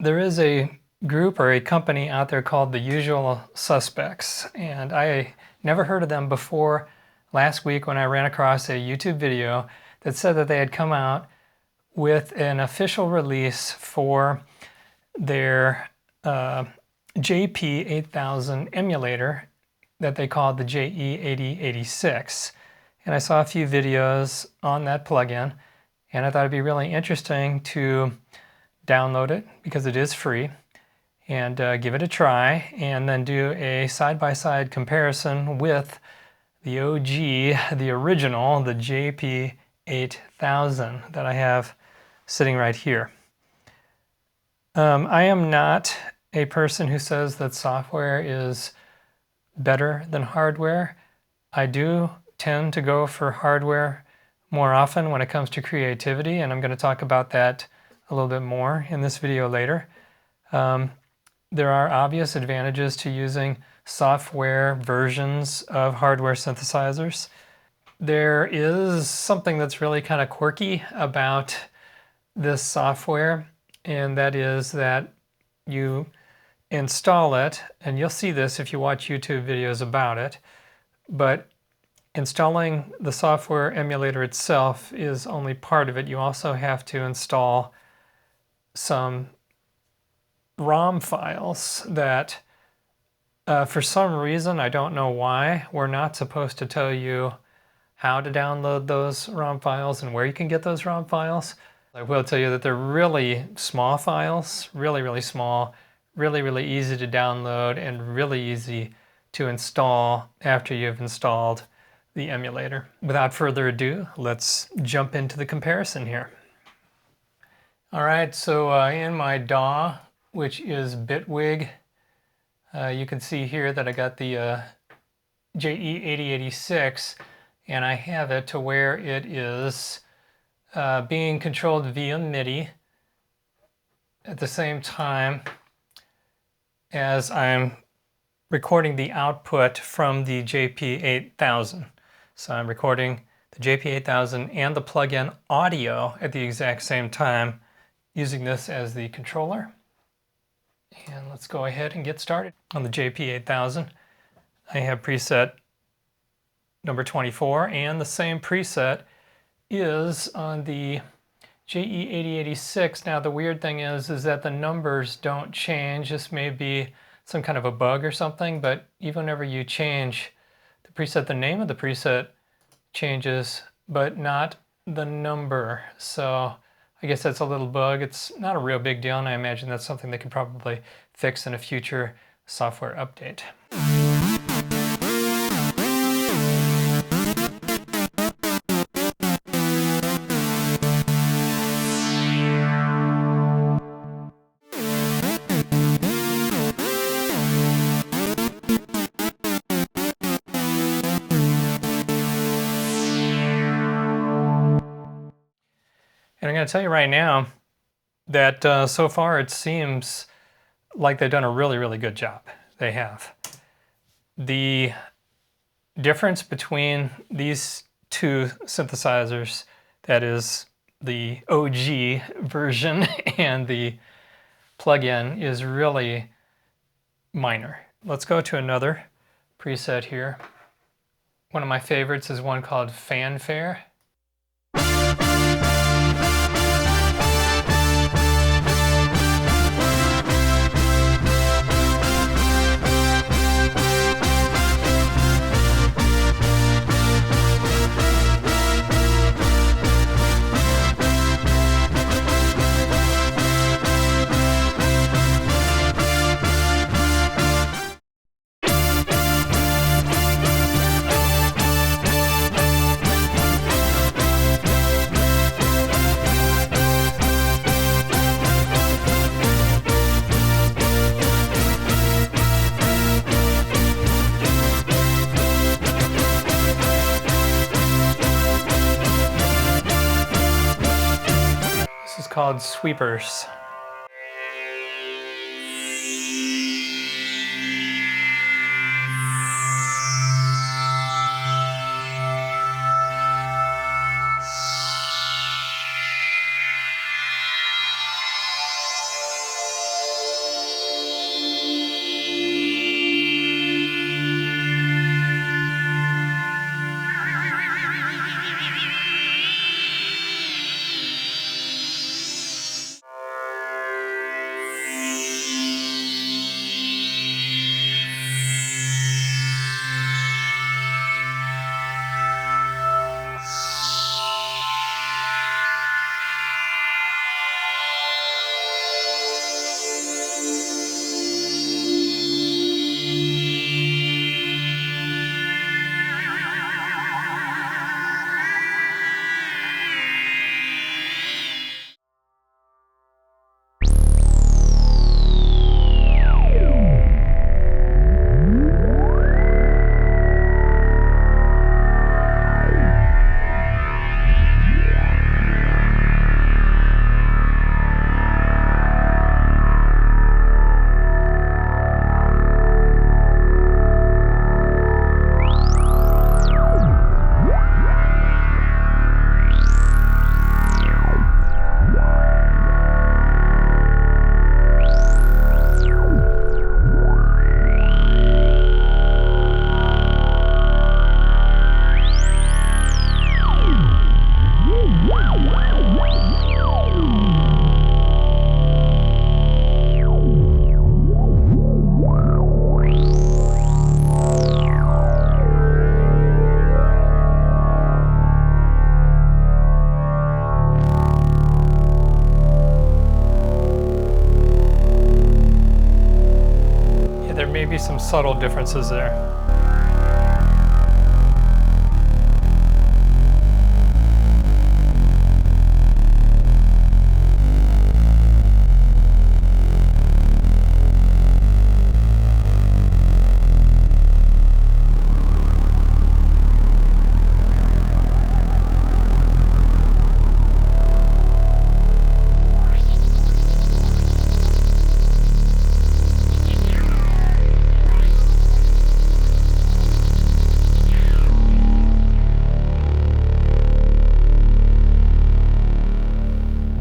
There is a group or a company out there called the Usual Suspects, and I never heard of them before last week when I ran across a YouTube video that said that they had come out with an official release for their JP8000 emulator that they called the JE-8086. And I saw a few videos on that plugin, and I thought it'd be really interesting to download it because it is free and give it a try, and then do a side-by-side comparison with the OG, the original, the JP8000 that I have sitting right here. I am not a person who says that software is better than hardware. I do tend to go for hardware more often when it comes to creativity, and I'm going to talk about that a little bit more in this video later. There are obvious advantages to using software versions of hardware synthesizers. There is something that's really kind of quirky about this software, and that is that you install it, and you'll see this if you watch YouTube videos about it, but installing the software emulator itself is only part of it. You also have to install some ROM files that for some reason, I don't know why, we're not supposed to tell you how to download those ROM files and where you can get those ROM files. I will tell you that they're really small files, really small, really easy to download, and really easy to install after you've installed the emulator. Without further ado, let's jump into the comparison here. All right, so in my DAW, which is Bitwig, you can see here that I got the JE-8086, and I have it to where it is being controlled via MIDI at the same time as I'm recording the output from the JP8000. So I'm recording the JP8000 and the plug-in audio at the exact same time, using this as the controller. And let's go ahead and get started. On the JP8000, I have preset number 24, and the same preset is on the JE-8086. Now the weird thing is that the numbers don't change. This may be some kind of a bug or something, but even whenever you change the preset, the name of the preset changes, but not the number. So I guess that's a little bug. It's not a real big deal, and I imagine that's something they could probably fix in a future software update. And I'm going to tell you right now that so far it seems like they've done a really good job. They have. The difference between these two synthesizers, that is the OG version and the plug-in, is really minor. Let's go to another preset here. One of my favorites is one called Fanfare. Called Sweepers. maybe some subtle differences there.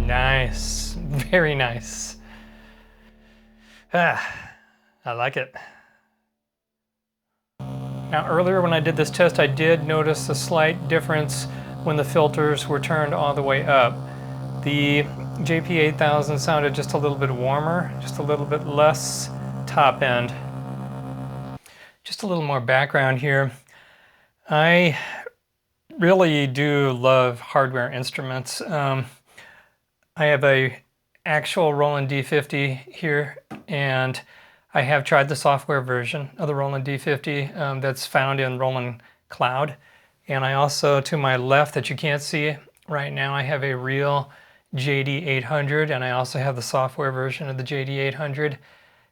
Nice, very nice. I like it. Now earlier when I did this test, I did notice a slight difference when the filters were turned all the way up. The JP8000 sounded just a little bit warmer, just a little bit less top end. Just a little more background here. I really do love hardware instruments. I have a actual Roland D50 here, and I have tried the software version of the Roland D50 that's found in Roland Cloud. And I also, to my left that you can't see right now, I have a real JD-8000, and I also have the software version of the JD-8000.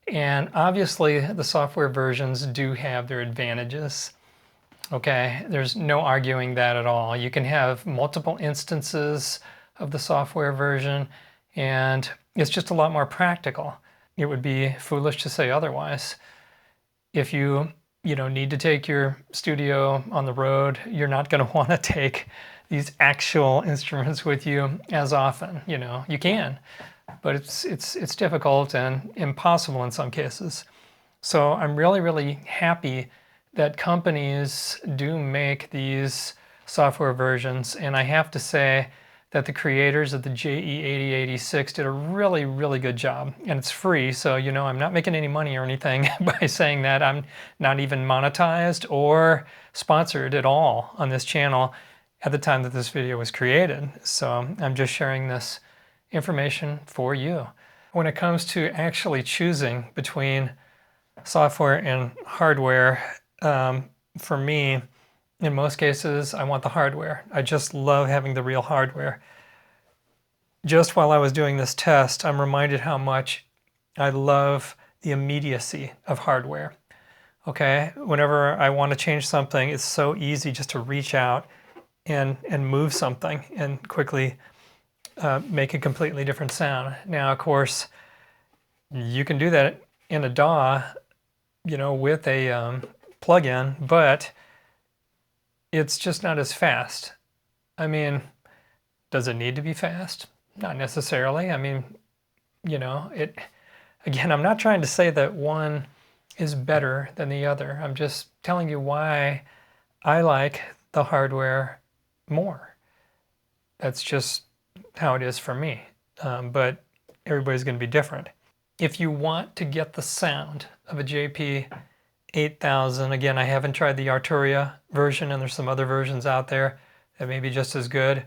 And obviously the software versions do have their advantages. Okay, there's no arguing that at all. You can have multiple instances of the software version, and it's just a lot more practical. It would be foolish to say otherwise. If you need to take your studio on the road, you're not going to want to take these actual instruments with you as often. You can, but it's difficult and impossible in some cases. So I'm really, really happy that companies do make these software versions, and I have to say that the creators of the JE-8086 did a really, really good job. And it's free, so I'm not making any money or anything by saying that. I'm not even monetized or sponsored at all on this channel at the time that this video was created. So I'm just sharing this information for you. When it comes to actually choosing between software and hardware, for me, in most cases, I want the hardware. I just love having the real hardware. Just while I was doing this test, I'm reminded how much I love the immediacy of hardware. Okay, whenever I want to change something, it's so easy just to reach out and move something and quickly make a completely different sound. Now, of course, you can do that in a DAW, with a plug-in, but it's just not as fast. I mean, does it need to be fast? Not necessarily. I mean, again, I'm not trying to say that one is better than the other. I'm just telling you why I like the hardware more. That's just how it is for me. But everybody's going to be different. If you want to get the sound of a JP8000, again, I haven't tried the Arturia version, and there's some other versions out there that may be just as good.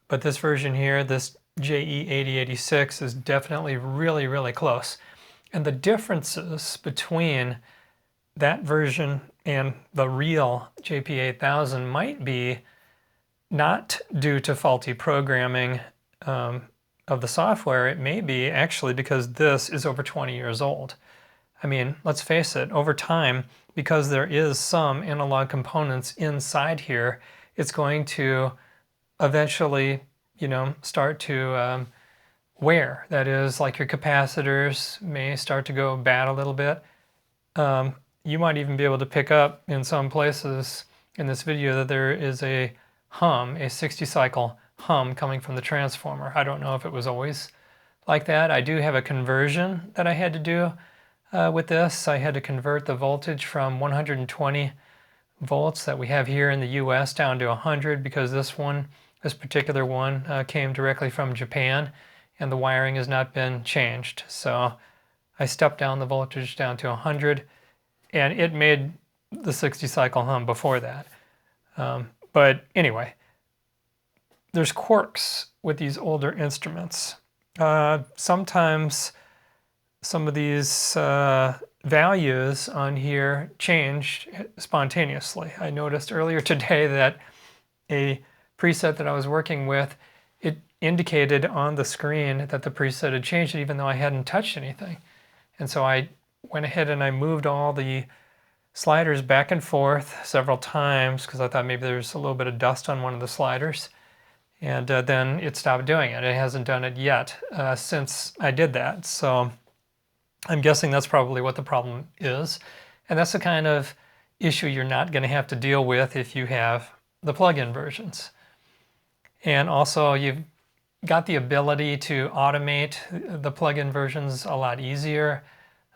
But this version here, this JE-8086, is definitely really, really close. And the differences between that version and the real JP8000 might be not due to faulty programming of the software. It may be actually because this is over 20 years old. I mean, let's face it, over time, because there is some analog components inside here, it's going to eventually, start to wear. That is, like your capacitors may start to go bad a little bit. You might even be able to pick up in some places in this video that there is a hum, a 60 cycle hum coming from the transformer. I don't know if it was always like that. I do have a conversion that I had to do with this. I had to convert the voltage from 120 volts that we have here in the US down to 100 because this particular one came directly from Japan and the wiring has not been changed. So I stepped down the voltage down to 100 and it made the 60 cycle hum before that. But anyway, there's quirks with these older instruments. Sometimes some of these values on here changed spontaneously. I noticed earlier today that a preset that I was working with, it indicated on the screen that the preset had changed even though I hadn't touched anything. And so I went ahead and I moved all the sliders back and forth several times because I thought maybe there's a little bit of dust on one of the sliders. And then it stopped doing it. It hasn't done it yet since I did that. So I'm guessing that's probably what the problem is. And that's the kind of issue you're not going to have to deal with if you have the plugin versions. And also you've got the ability to automate the plugin versions a lot easier.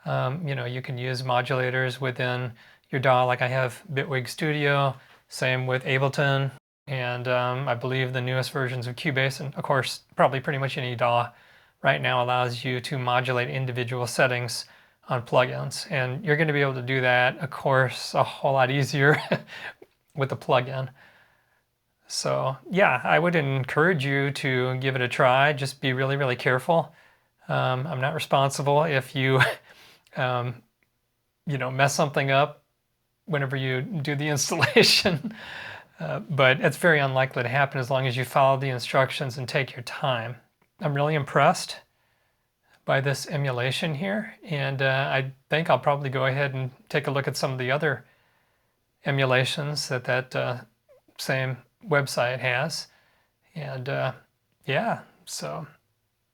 You can use modulators within your DAW, like I have Bitwig Studio, same with Ableton, and I believe the newest versions of Cubase, and of course probably pretty much any DAW right now allows you to modulate individual settings on plugins, and you're going to be able to do that, of course, a whole lot easier with the plugin. So yeah, I would encourage you to give it a try. Just be really, really careful. I'm not responsible if you mess something up whenever you do the installation, but it's very unlikely to happen as long as you follow the instructions and take your time. I'm really impressed by this emulation here, and I think I'll probably go ahead and take a look at some of the other emulations that same website has. And yeah, so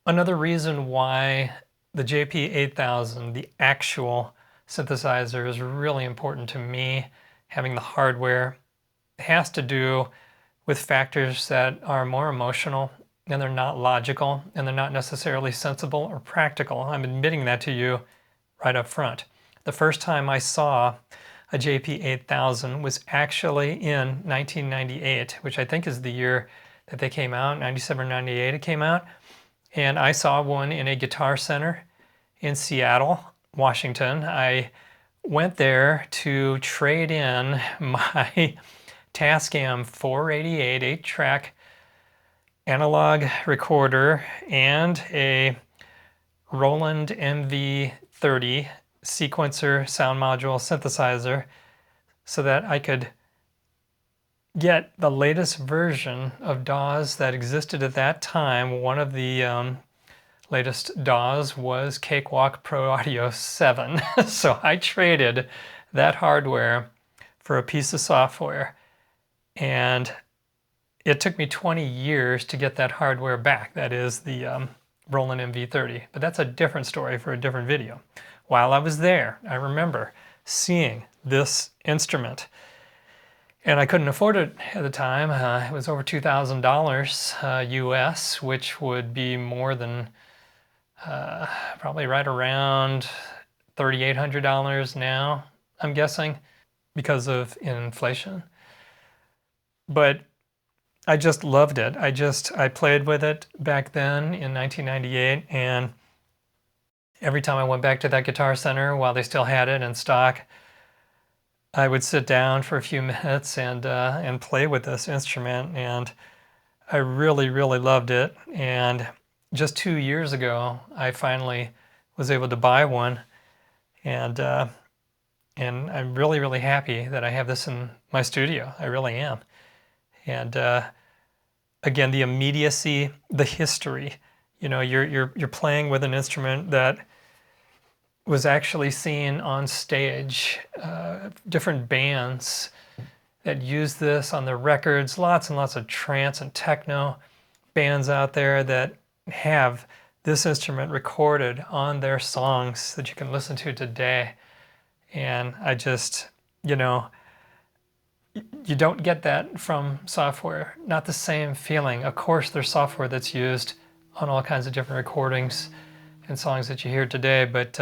another reason why the JP8000, the actual synthesizer, is really important to me, having the hardware, has to do with factors that are more emotional, and they're not logical, and they're not necessarily sensible or practical. I'm admitting that to you right up front. The first time I saw a JP8000 was actually in 1998, which I think is the year that they came out, 97 or 98 it came out. And I saw one in a Guitar Center in Seattle, Washington. I went there to trade in my Tascam 488 8-track analog recorder and a Roland MV30 sequencer sound module synthesizer so that I could get the latest version of DAWs that existed at that time. One of the latest DAWs was Cakewalk Pro Audio 7. So I traded that hardware for a piece of software, and it took me 20 years to get that hardware back. That is the Roland MV30, but that's a different story for a different video. While I was there, I remember seeing this instrument, and I couldn't afford it at the time. It was over $2,000 US, which would be more than probably right around $3,800 now, I'm guessing, because of inflation. But I just loved it. I played with it back then in 1998, and every time I went back to that Guitar Center while they still had it in stock, I would sit down for a few minutes and play with this instrument, and I really, really loved it. And just 2 years ago, I finally was able to buy one, and I'm really, really happy that I have this in my studio. I really am. And again, the immediacy, the history. You're playing with an instrument that was actually seen on stage. Different bands that use this on their records. Lots and lots of trance and techno bands out there that have this instrument recorded on their songs that you can listen to today. And I just, you don't get that from software. Not the same feeling. Of course, there's software that's used on all kinds of different recordings and songs that you hear today, but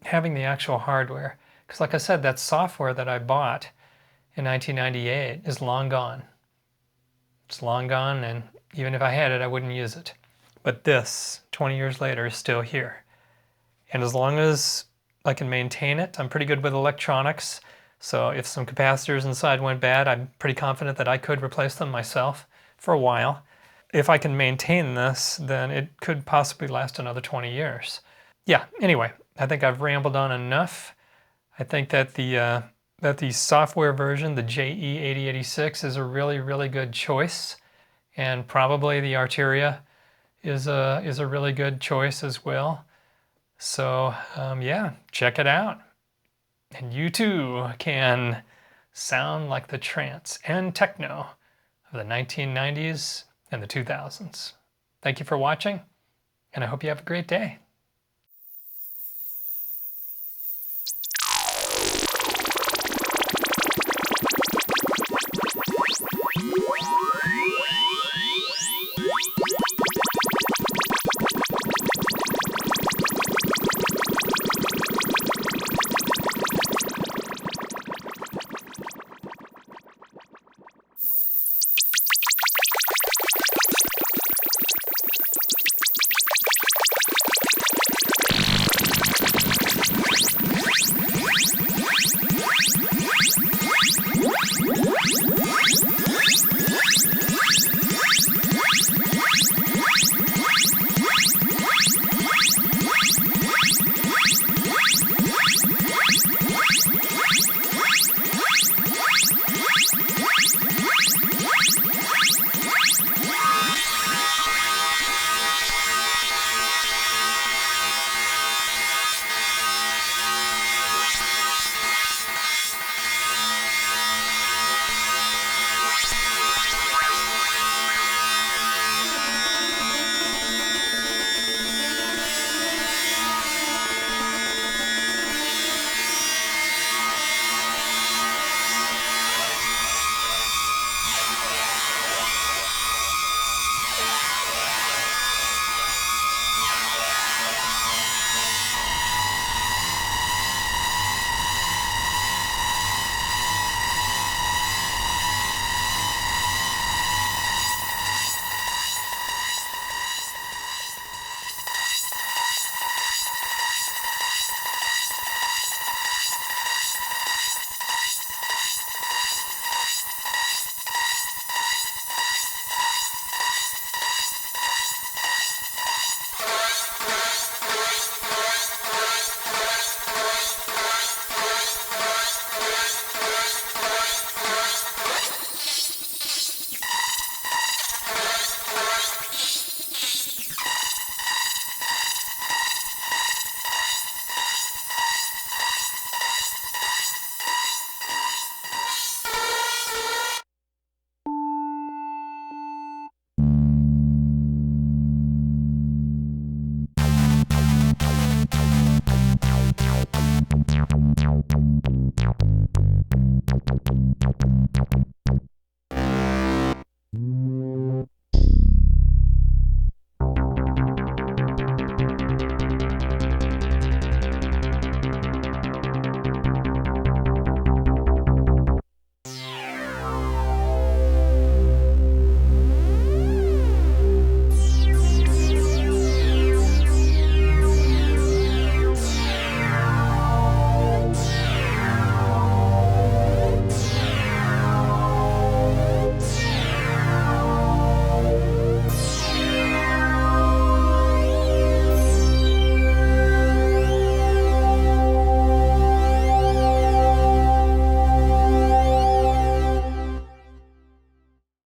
having the actual hardware, because like I said, that software that I bought in 1998 is long gone. It's long gone, and even if I had it, I wouldn't use it. But this, 20 years later, is still here. And as long as I can maintain it, I'm pretty good with electronics. So if some capacitors inside went bad, I'm pretty confident that I could replace them myself for a while. If I can maintain this, then it could possibly last another 20 years. Yeah, anyway, I think I've rambled on enough. I think that the software version, the JE-8086, is a really good choice, and probably the Arteria is a really good choice as well. So yeah, check it out, and you too can sound like the trance and techno of the 1990s and the 2000s. Thank you for watching, and I hope you have a great day.